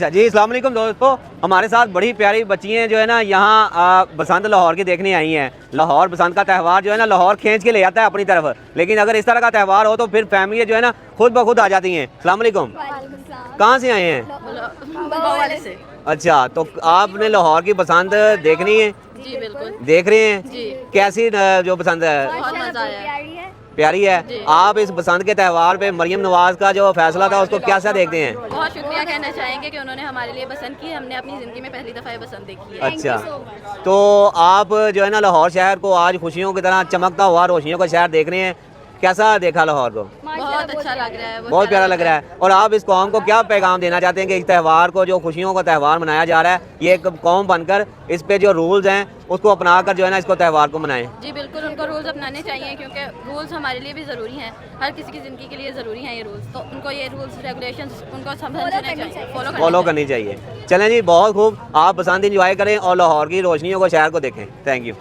جی السلام علیکم دوستو، ہمارے ساتھ بڑی پیاری بچی ہیں جو ہے نا یہاں بسنت لاہور کی دیکھنے آئی ہیں۔ لاہور بسنت کا تہوار جو ہے نا لاہور کھینچ کے لے جاتا ہے اپنی طرف، لیکن اگر اس طرح کا تہوار ہو تو پھر فیملی جو ہے نا خود بخود آ جاتی ہیں۔ السلام علیکم، کہاں سے آئے ہیں؟ اچھا، تو آپ نے لاہور کی بسنت دیکھنی ہے؟ جی بالکل دیکھ رہے ہیں؟ جی کیسی جو بسنت ہے؟ بہت مزہ آیا، پیاری ہے۔ آپ اس بسنت کے تہوار پہ مریم نواز کا جو فیصلہ تھا اس کو کیسا دیکھتے ہیں؟ بہت شکریہ کہنا چاہیں گے کہ انہوں نے ہمارے لیے پسند کی، ہم نے اپنی زندگی میں پہلی دفعہ یہ پسند دیکھی ہے۔ اچھا، تو آپ جو ہے نا لاہور شہر کو آج خوشیوں کی طرح چمکتا ہوا روشنیوں کا شہر دیکھ رہے ہیں، کیسا دیکھا لاہور کو؟ بہت اچھا لگ رہا ہے، بہت پیارا لگ رہا ہے۔ اور آپ اس قوم کو کیا پیغام دینا چاہتے ہیں کہ اس تہوار کو، جو خوشیوں کا تہوار منایا جا رہا ہے، یہ ایک قوم بن کر اس پہ جو رولز ہیں اس کو اپنا کر جو ہے نا اس کو تہوار کو منائیں؟ جی بالکل، ان کو رولز اپنانے چاہیے کیونکہ رولز ہمارے لیے بھی ضروری ہیں، ہر کسی کی زندگی کے لیے ضروری ہیں یہ رولز، تو ان کو یہ رولز ریگولیشنز ان کو سمجھنا چاہیے، فالو کرنی چاہیے۔ چلیں جی، بہت خوب، آپ بسنت انجوائے کریں اور لاہور کی روشنیوں کو شہر کو دیکھیں۔ Thank you.